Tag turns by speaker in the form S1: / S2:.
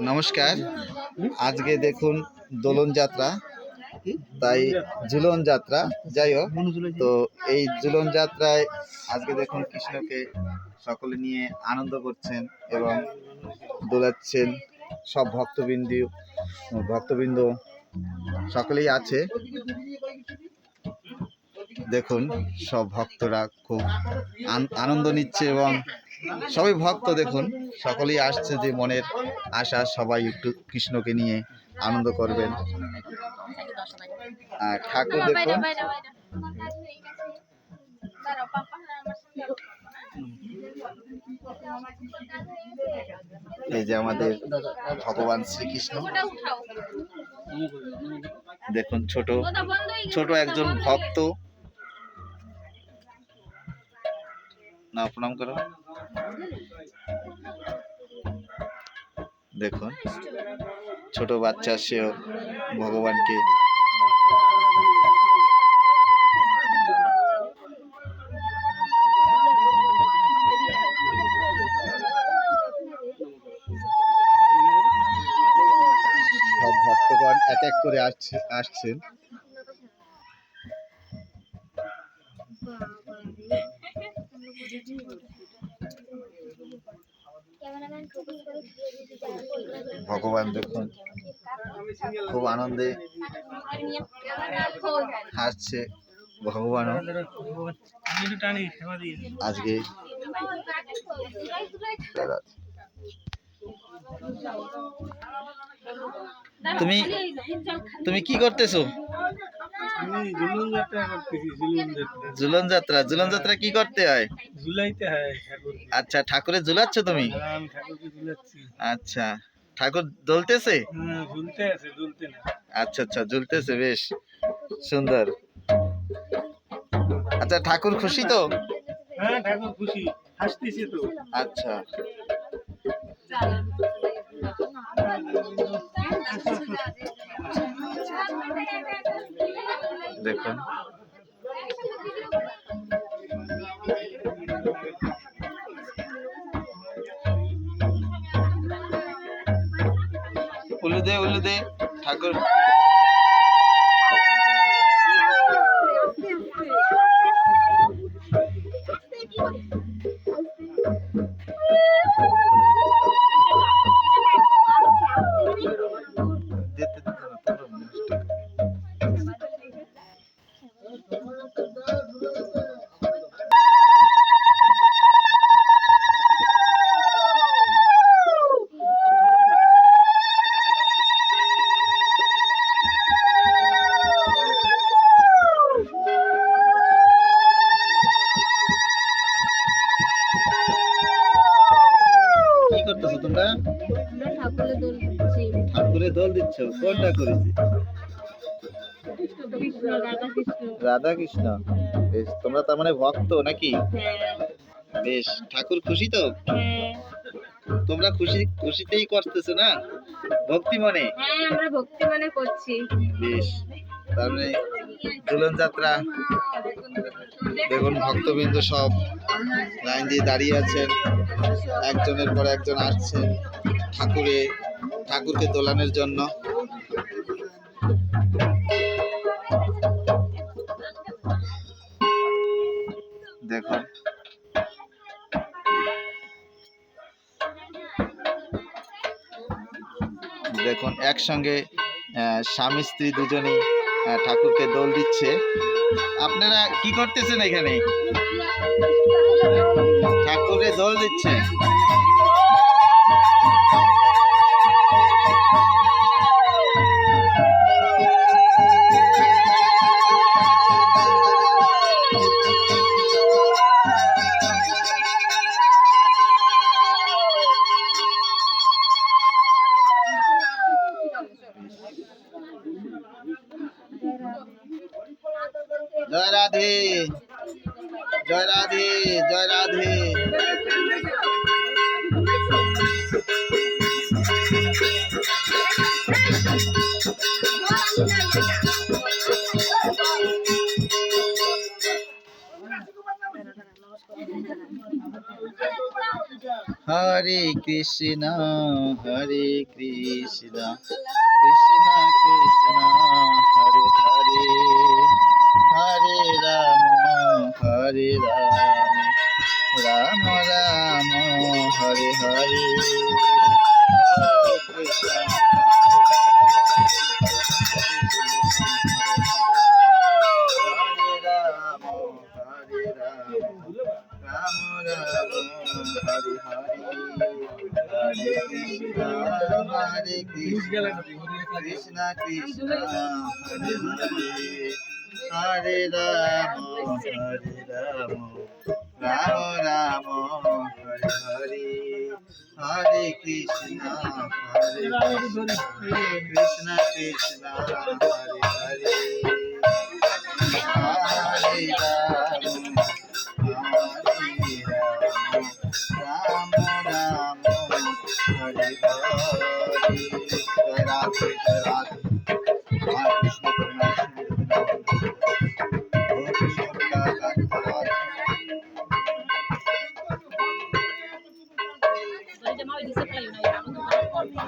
S1: নমস্কার। আজকে দেখুন দোলন যাত্রা, তাই ঝুলন যাত্রা, যাই হোক, তো এই ঝুলন যাত্রায় আজকে দেখুন কৃষ্ণকে সকলে নিয়ে আনন্দ করছেন এবং দোলাচ্ছেন। সব ভক্তবৃন্দ সকলেই আছে। দেখুন সব ভক্তরা খুব আনন্দ নিচ্ছে এবং সবাই ভক্ত দেখুন সকলেই আসছে, যে মনের আশা সবাই একটু কৃষ্ণকে নিয়ে আনন্দ করবেন। আর ঠাকুর দেখুন, এই যে আমাদের ভগবান শ্রীকৃষ্ণ দেখুন, ছোট ছোট একজন ভক্ত। না, প্রণাম করো। দেখুন ছোট বাচ্চা, সেও ভগবানকে সব ভক্তগণ এক এক করে আসছেন। ভগবান দেখুন খুব আনন্দে হাসছে। ভগবান আজকে তুমি তুমি কি করতেছো? ঝুলন যাত্রা। ঝুলন যাত্রা কি করতে হয়?
S2: ঝুলাইতে হয়।
S1: আচ্ছা, ঠাকুরের ঝুলাচ্ছ তুমি? আচ্ছা, ঠাকুর দোলতেছে? আচ্ছা আচ্ছা, ঝুলতেছে, বেশ সুন্দর। আচ্ছা, ঠাকুর খুশি তো?
S2: হ্যাঁ, ঠাকুর খুশি, হাসতেছে তো।
S1: আচ্ছা, দেখুন উলুদে উলুদে ঠাকুর। তোমরা ঠাকুরের দোল দিচ্ছ? কোনটা করেছি? রাধা কৃষ্ণ। বেশ, তোমরা তার মানে ভক্ত নাকি? বেশ, ঠাকুর খুশি তো? তোমরা খুশিতেই করতেছো না, ভক্তি মনে?
S3: হ্যাঁ, আমরা ভক্তি মনে করছি।
S1: বেশ, তার মানে ঝুলন যাত্রা দেখুন, ভক্তবৃন্দ সব লাইন দিয়ে দাঁড়িয়ে আছেন, একজনের পর একজন আসছেন ঠাকুরকে দোলানোর জন্য। দেখুন দেখুন একসঙ্গে স্বামী স্ত্রী দুজনেই ঠাকুরকে দোল দিচ্ছে। আপনারা কি করতেছেন এখানে? ঠাকুরে দোল দিচ্ছে। জয় রাধে, জয় রাধে, জয় রাধে। হরে হরে কৃষ্ণ হরে কৃষ্ণ কৃষ্ণ কৃষ্ণ হরে হরে হরে হরে রাম রাম হরে হরে কৃষ্ণ হরে রাম রাম রাম হরে হরে হরে কৃষ্ণ কৃষ্ণ কৃষ্ণ হরে হরে হরে রাম রাম রাম হরে হরে হরে কৃষ্ণ কৃষ্ণ কৃষ্ণ হরে হরে হরে রাম রাম রাম হরে হরে জয় রাধে জয় রাধে কৃষ্ণ করুণা
S4: Jadi jemaah di sekolah ini ya,